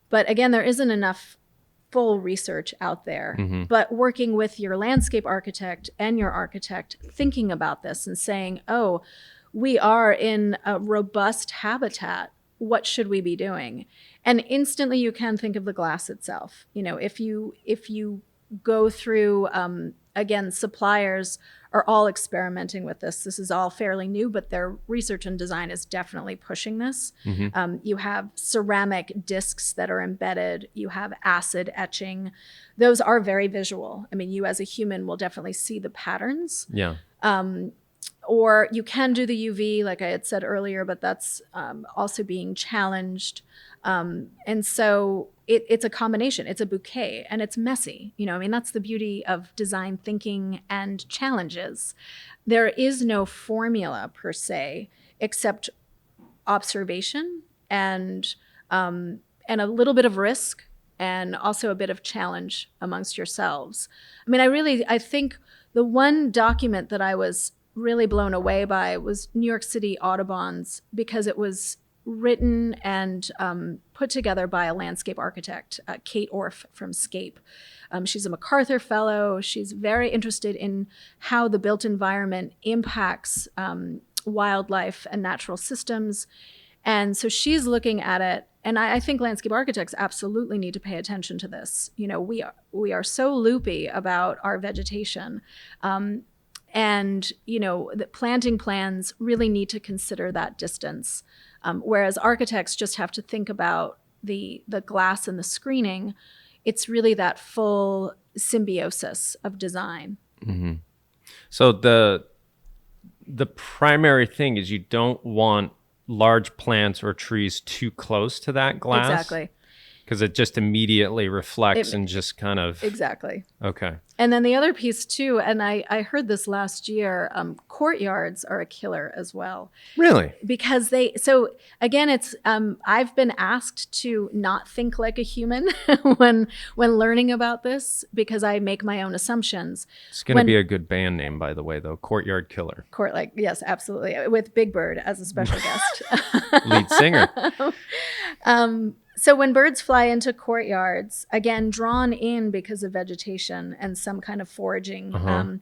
But again, there isn't enough full research out there. Mm-hmm. But working with your landscape architect and your architect, thinking about this and saying, we are in a robust habitat. What should we be doing? And instantly you can think of the glass itself. If you go through, again, suppliers are all experimenting with this. This is all fairly new, but their research and design is definitely pushing this. You have ceramic discs that are embedded. You have acid etching. Those are very visual. I mean, you as a human will definitely see the patterns. Yeah. Or you can do the UV, like I had said earlier, but that's also being challenged. And so it's a combination. It's a bouquet, and it's messy. I mean, that's the beauty of design thinking and challenges. There is no formula per se, except observation and a little bit of risk, and also a bit of challenge amongst yourselves. I mean, I think the one document that I was really blown away by was New York City Audubon's, because it was written and put together by a landscape architect, Kate Orff from Scape. She's a MacArthur Fellow. She's very interested in how the built environment impacts wildlife and natural systems. And so she's looking at it, and I think landscape architects absolutely need to pay attention to this. We are so loopy about our vegetation. And, the planting plans really need to consider that distance. Whereas architects just have to think about the glass and the screening. It's really that full symbiosis of design. Mm-hmm. So the primary thing is you don't want large plants or trees too close to that glass. Exactly. Because it just immediately reflects and just kind of... Exactly. Okay. And then the other piece too, and I heard this last year, courtyards are a killer as well. Really? Because so again, it's, I've been asked to not think like a human when learning about this, because I make my own assumptions. It's going to be a good band name, by the way, though. Courtyard Killer. Yes, absolutely. With Big Bird as a special guest. Lead singer. So when birds fly into courtyards, again, drawn in because of vegetation and some kind of foraging,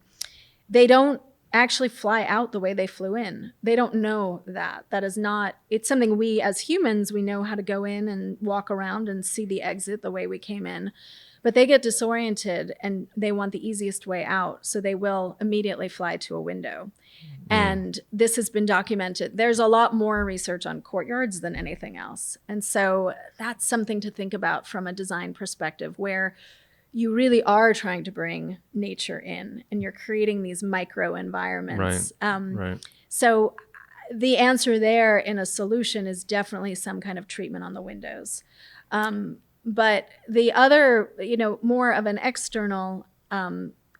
they don't actually fly out the way they flew in. They don't know that. That is not, it's something we as humans, we know how to go in and walk around and see the exit the way we came in. But they get disoriented and they want the easiest way out. So they will immediately fly to a window. And this has been documented. There's a lot more research on courtyards than anything else. And so that's something to think about from a design perspective, where you really are trying to bring nature in and you're creating these micro environments. Right. So the answer there in a solution is definitely some kind of treatment on the windows. But the other, more of an external,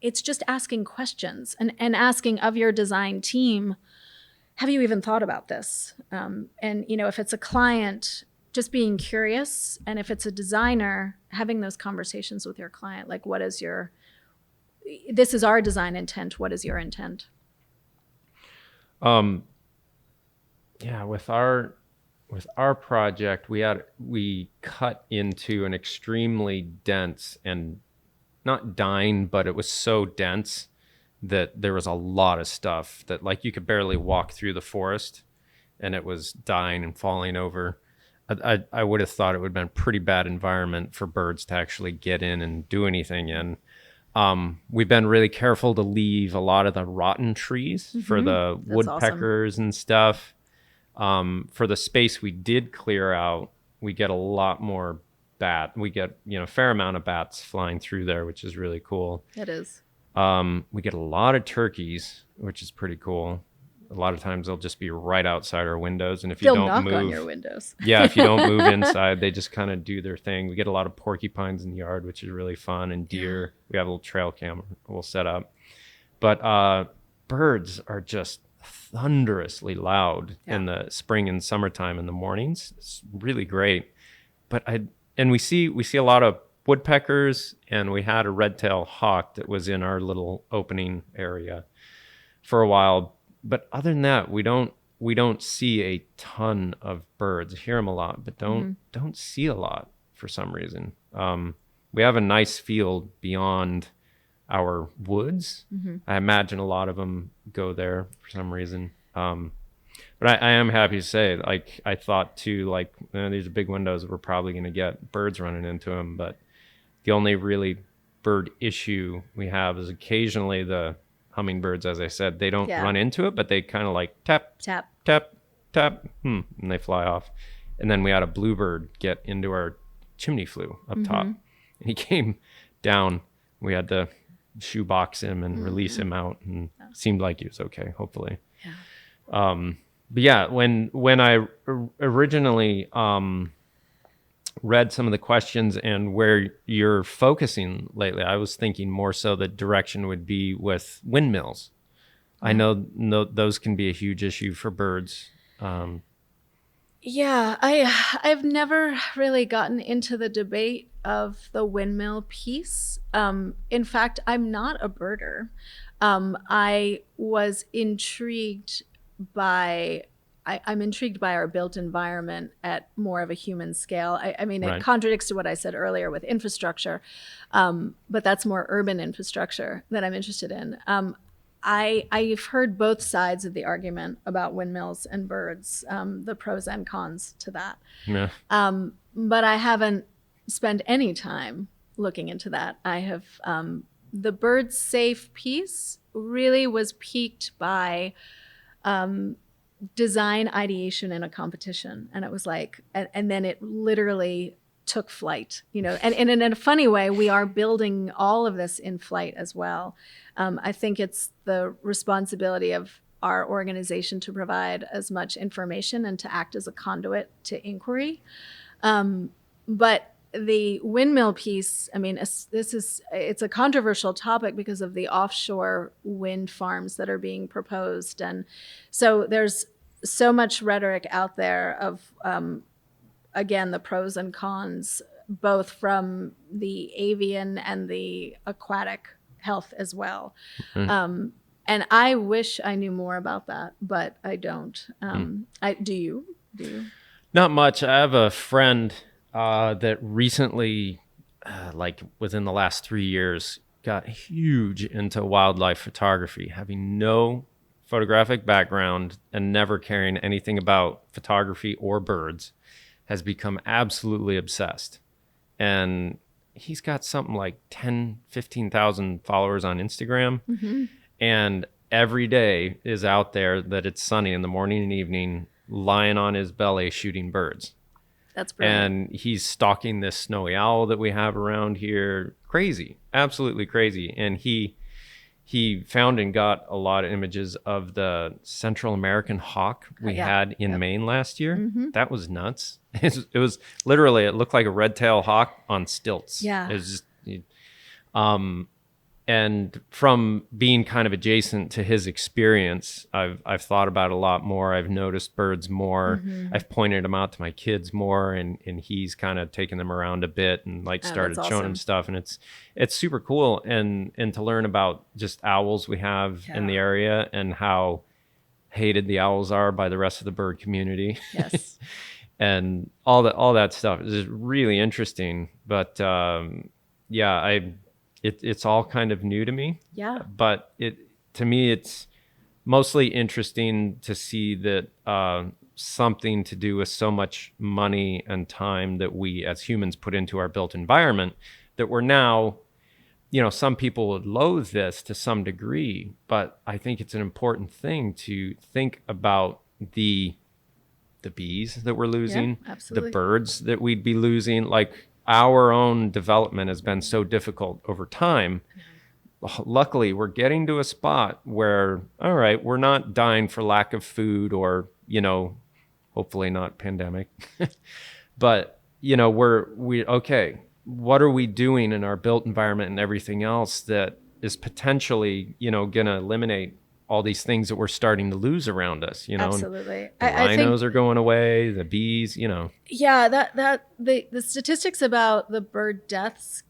it's just asking questions and asking of your design team, have you even thought about this? And, if it's a client, just being curious. And if it's a designer, having those conversations with your client, like, this is our design intent. What is your intent? With our project, we cut into an extremely dense and not dine, but it was so dense that there was a lot of stuff that, like, you could barely walk through the forest, and it was dying and falling over. I would have thought it would have been a pretty bad environment for birds to actually get in and do anything in. We've been really careful to leave a lot of the rotten trees for the woodpeckers and stuff. For the space we did clear out, we get a lot more we get, a fair amount of bats flying through there, which is really cool. It is. We get a lot of turkeys, which is pretty cool. A lot of times they'll just be right outside our windows. And if they'll you don't knock move on your windows. Yeah, if you don't move inside, they just kind of do their thing. We get a lot of porcupines in the yard, which is really fun, and deer. We have a little trail cam we'll set up. But birds are just thunderously loud in the spring and summertime in the mornings. It's really great. And we see a lot of woodpeckers, and we had a red-tailed hawk that was in our little opening area for a while. But other than that, we don't see a ton of birds. I hear them a lot, but don't see a lot for some reason. We have a nice field beyond our woods. I imagine a lot of them go there for some reason. But I am happy to say, like, I thought too, like, these are big windows, we're probably going to get birds running into them. But the only really bird issue we have is occasionally the hummingbirds, as I said, they don't run into it, but they kind of like tap, Tap. tap, tap, and they fly off. And then we had a bluebird get into our chimney flue up top. And he came down. We had to shoebox him and release him out, and seemed like he was okay, hopefully. Yeah. But yeah, when I originally read some of the questions and where you're focusing lately, I was thinking more so the direction would be with windmills. I know those can be a huge issue for birds. Yeah, I've never really gotten into the debate of the windmill piece. In fact, I'm not a birder. I was intrigued by I'm intrigued by our built environment at more of a human scale. I mean, it contradicts to what I said earlier with infrastructure, but that's more urban infrastructure that I'm interested in. I've heard both sides of the argument about windmills and birds, the pros and cons to that. Yeah. But I haven't spent any time looking into that. I have the bird safe piece really was piqued by design ideation in a competition, and it was like, and then it literally took flight, and in a funny way, we are building all of this in flight as well. I think it's the responsibility of our organization to provide as much information and to act as a conduit to inquiry. But the windmill piece, I mean, it's a controversial topic because of the offshore wind farms that are being proposed. And so there's so much rhetoric out there of, again, the pros and cons, both from the avian and the aquatic health as well. And I wish I knew more about that, but I don't. Do you? Not much. I have a friend that recently, like within the last 3 years, got huge into wildlife photography, having no photographic background and never caring anything about photography or birds, has become absolutely obsessed. And he's got something like 10, 15,000 followers on Instagram. And every day is out there that it's sunny in the morning and evening, lying on his belly shooting birds. That's brilliant. And he's stalking this snowy owl that we have around here. Crazy, absolutely crazy. And he found and got a lot of images of the Central American hawk we had in Maine last year. That was nuts. It was literally, it looked like a red-tailed hawk on stilts. Yeah. It was just, and from being kind of adjacent to his experience, I've thought about it a lot more. I've noticed birds more. I've pointed them out to my kids more, and he's kind of taken them around a bit and started showing them stuff. And it's super cool. And to learn about just owls we have in the area and how hated the owls are by the rest of the bird community. Yes. And all that stuff is really interesting. But it's all kind of new to me. Yeah. But to me, it's mostly interesting to see that something to do with so much money and time that we as humans put into our built environment, that we're now, some people would loathe this to some degree, but I think it's an important thing to think about the bees that we're losing, the birds that we'd be losing, like our own development has been so difficult over time. Luckily, we're getting to a spot where, all right, we're not dying for lack of food or, hopefully not pandemic, but, okay, what are we doing in our built environment and everything else that is potentially, going to eliminate all these things that we're starting to lose around us, Absolutely. The rhinos are going away, the bees, Yeah, that the statistics about the bird deaths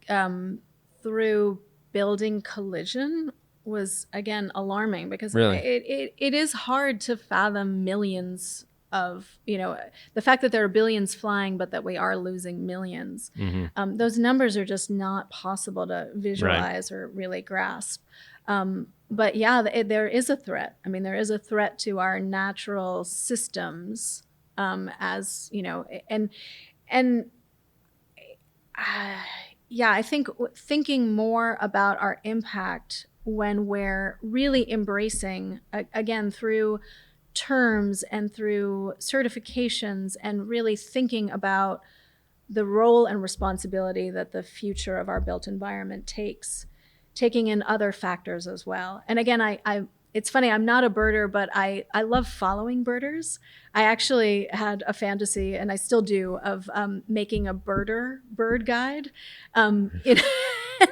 through building collision was, again, alarming, because really? it is hard to fathom millions of, the fact that there are billions flying, but that we are losing millions. Those numbers are just not possible to visualize or really grasp. But yeah, there is a threat. I mean, there is a threat to our natural systems, as you know, and yeah, I think thinking more about our impact when we're really embracing, again, through terms and through certifications, and really thinking about the role and responsibility that the future of our built environment takes, taking in other factors as well. And again, it's funny, I'm not a birder, but I love following birders. I actually had a fantasy, and I still do, of making a bird guide, you know,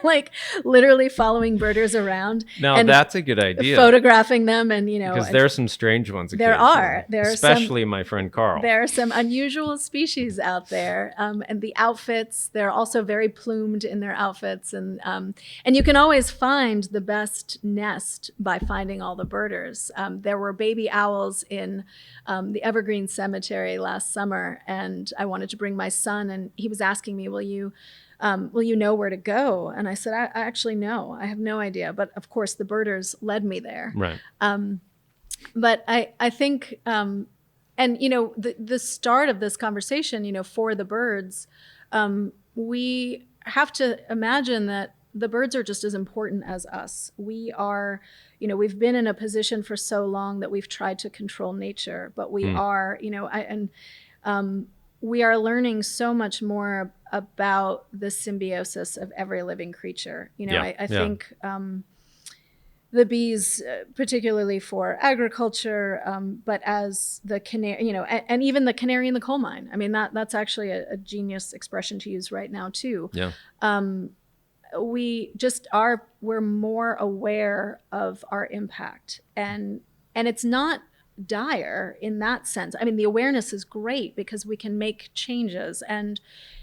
like literally following birders around. Now and that's a good idea. Photographing them, and you know, because there are some strange ones. There are especially my friend Carl. There are some unusual species out there, and the outfits. They're also very plumed in their outfits, and you can always find the best nest by finding all the birders. There were baby owls in the Evergreen Cemetery last summer, and I wanted to bring my son, and he was asking me, will you know where to go? And I said, I actually know. I have no idea. But of course, the birders led me there. Right. But I think, and you know, the start of this conversation, you know, for the birds, we have to imagine that the birds are just as important as us. We are, you know, we've been in a position for so long that we've tried to control nature, but we are, you know, we are learning so much more about the symbiosis of every living creature. You know, I think the bees, particularly for agriculture, but as the canary, you know, and even the canary in the coal mine. I mean, that's actually a genius expression to use right now too. Yeah. We're more aware of our impact, and it's not dire in that sense. I mean, the awareness is great because we can make changes, and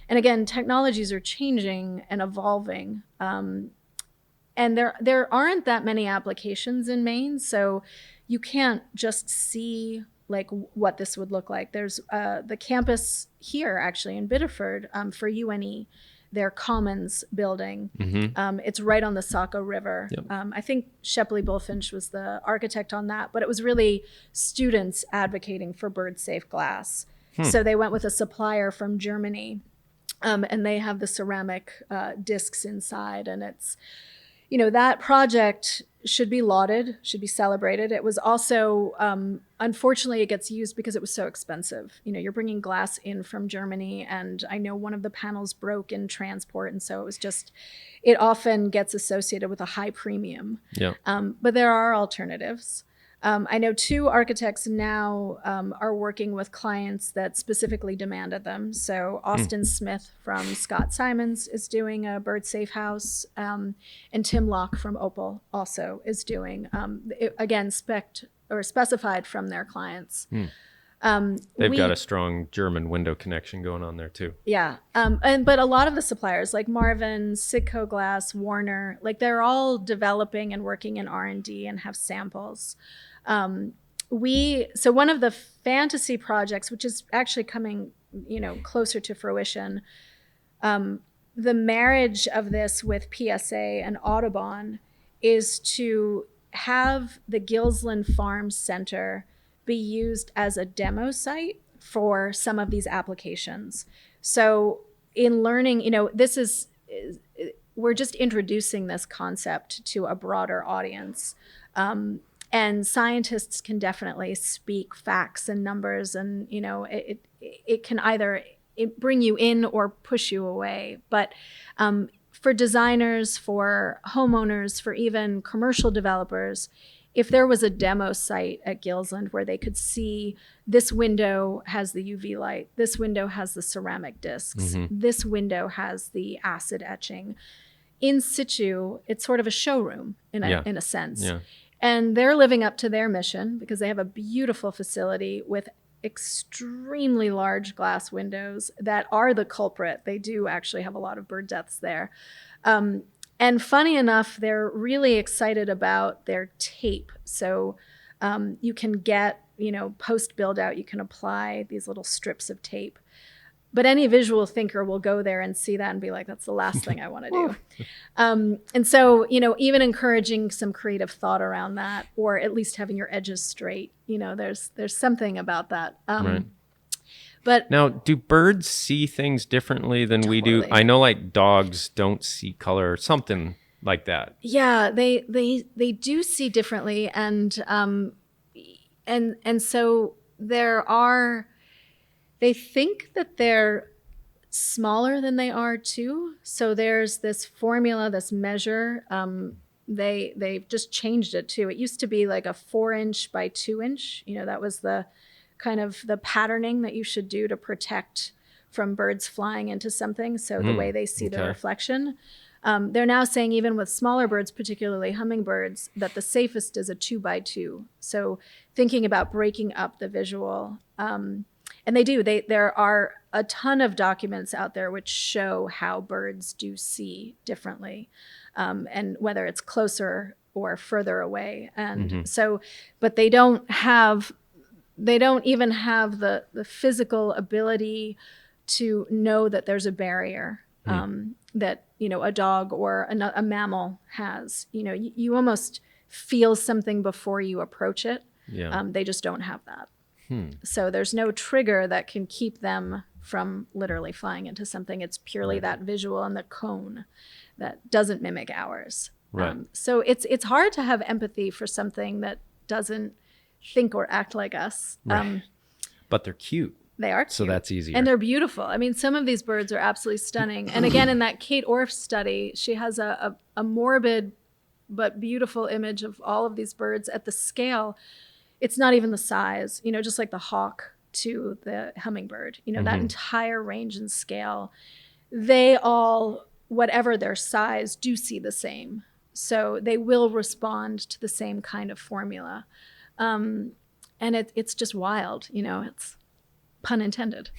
again, technologies are changing and evolving, and there aren't that many applications in Maine, so you can't just see like what this would look like. There's the campus here actually in Biddeford for UNE, their Commons building. It's right on the Saco River. Yep. I think Shepley Bulfinch was the architect on that, but it was really students advocating for bird-safe glass. So they went with a supplier from Germany, and they have the ceramic discs inside, and it's, you know, that project should be lauded, should be celebrated. It was also, unfortunately, it gets used because it was so expensive. You know, you're bringing glass in from Germany, and I know one of the panels broke in transport, and so it often gets associated with a high premium. Yeah. But there are alternatives. I know 2 architects now are working with clients that specifically demanded them. So Austin Smith from Scott Simons is doing a bird safe house, and Tim Locke from Opal also is doing, again, specified from their clients. They've got a strong German window connection going on there too. Yeah. But a lot of the suppliers like Marvin, Sidco Glass, Warner, like they're all developing and working in R&D and have samples. So one of the fantasy projects, which is actually coming, you know, closer to fruition, the marriage of this with PSA and Audubon is to have the Gilsland Farm Center be used as a demo site for some of these applications. So in learning, you know, we're just introducing this concept to a broader audience. And scientists can definitely speak facts and numbers, and, you know, it can either bring you in or push you away. But for designers, for homeowners, for even commercial developers, if there was a demo site at Gilsland where they could see this window has the UV light, this window has the ceramic discs, this window has the acid etching, in situ, it's sort of a showroom in a sense. Yeah. And they're living up to their mission because they have a beautiful facility with extremely large glass windows that are the culprit. They do actually have a lot of bird deaths there. And funny enough, they're really excited about their tape. So you can get, you know, post build out, you can apply these little strips of tape. But any visual thinker will go there and see that and be like, that's the last thing I want to do. And so, even encouraging some creative thought around that, or at least having your edges straight, there's something about that. Right. But now, do birds see things differently than we do? I know like dogs don't see color or something like that. Yeah, they do see differently. And so they think that they're smaller than they are too. So there's this formula, this measure. They've just changed it too. It used to be like a 4-inch by 2-inch. That was the kind of the patterning that you should do to protect from birds flying into something. So the way they see the reflection. They're now saying even with smaller birds, particularly hummingbirds, that the safest is a 2 by 2. So thinking about breaking up the visual. And they do. There are a ton of documents out there which show how birds do see differently, and whether it's closer or further away. And so, but they don't even have the physical ability to know that there's a barrier that a dog or a mammal has. You almost feel something before you approach it. Yeah. They just don't have that. So there's no trigger that can keep them from literally flying into something. It's purely that visual and the cone that doesn't mimic ours. Right. So it's hard to have empathy for something that doesn't think or act like us. Right. But they're cute. They are cute. So that's easier. And they're beautiful. I mean, some of these birds are absolutely stunning. And again, in that Kate Orff study, she has a morbid but beautiful image of all of these birds at the scale. It's not even the size, just like the hawk to the hummingbird, that entire range and scale, they all, whatever their size, do see the same. So they will respond to the same kind of formula. And it's just wild, it's pun intended.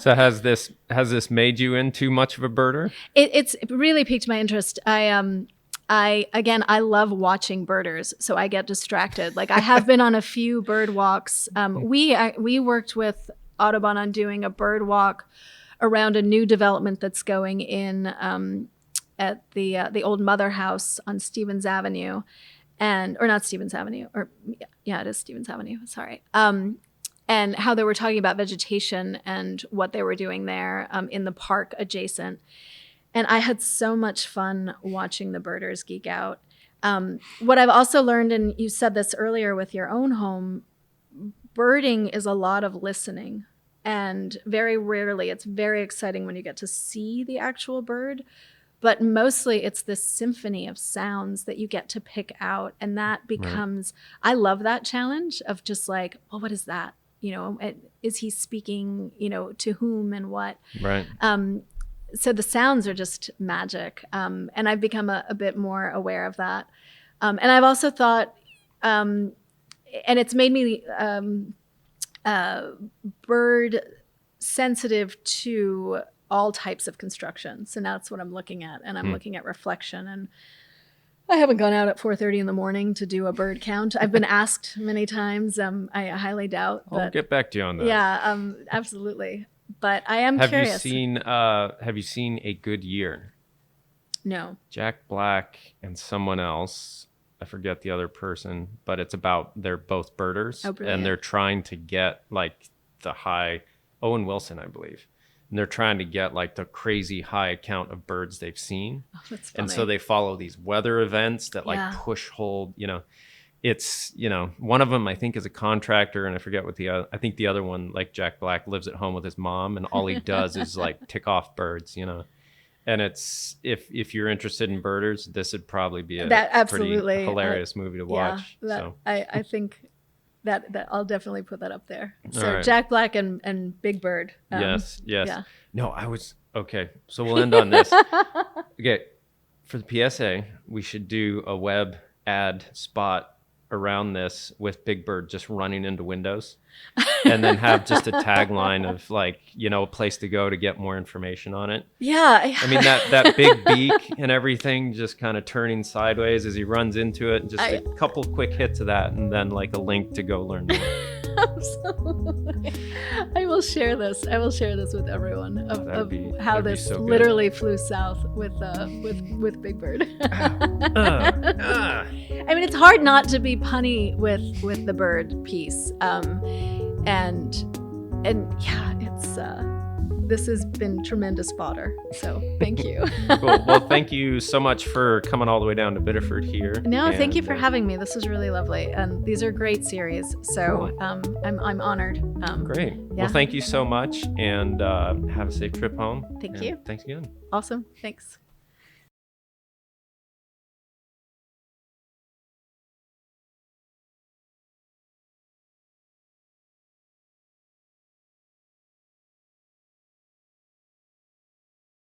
So has this made you into much of a birder? It's really piqued my interest. I love watching birders, so I get distracted. Like I have been on a few bird walks. We worked with Audubon on doing a bird walk around a new development that's going in at the old Mother House on Stevens Avenue, or not Stevens Avenue, or yeah, it is Stevens Avenue. Sorry. And how they were talking about vegetation and what they were doing there in the park adjacent. And I had so much fun watching the birders geek out. What I've also learned, and you said this earlier with your own home, birding is a lot of listening. And very rarely, it's very exciting when you get to see the actual bird. But mostly it's this symphony of sounds that you get to pick out. And that becomes, I love that challenge of just like, well, what is that? Is he speaking, to whom and what? Right. So the sounds are just magic. And I've become a bit more aware of that. And I've also thought, and it's made me bird sensitive to all types of construction. So now that's what I'm looking at. And I'm looking at reflection. And I haven't gone out at 4:30 in the morning to do a bird count. I've been asked many times. I highly doubt. I'll get back to you on that. Yeah, absolutely. But I am curious. Have you seen A Good Year? No. Jack Black and someone else, I forget the other person, but it's about, they're both birders. Oh, brilliant. And they're trying to get like the high, Owen Wilson, I believe. And they're trying to get like the crazy high count of birds they've seen. Oh, that's funny. And so they follow these weather events that like push, hold, it's, one of them I think is a contractor, and I forget what I think the other one, like Jack Black, lives at home with his mom, and all he does is like tick off birds, and it's, if you're interested in birders, this would probably be a pretty hilarious movie to watch. I think that I'll definitely put that up there. So right. Jack Black and Big Bird. Yes. Yeah. No, okay. So we'll end on this. Okay. For the PSA, we should do a web ad spot around this with Big Bird just running into windows, and then have just a tagline of like, a place to go to get more information on it. Yeah. I mean, that big beak and everything just kind of turning sideways as he runs into it, and just a couple quick hits of that, and then like a link to go learn more. Absolutely. I will share this. I will share this with everyone of how that'd be this so good. literally flew south with Big Bird. I mean, it's hard not to be punny with the bird piece, and yeah, it's. This has been tremendous fodder, so thank you. Cool. Well, thank you so much for coming all the way down to Biddeford here. No, thank you for having me. This was really lovely, and these are great series. So Cool. I'm honored. Great. Yeah. Well, thank you so much, and have a safe trip home. Thank And you. Thanks again. Awesome. Thanks.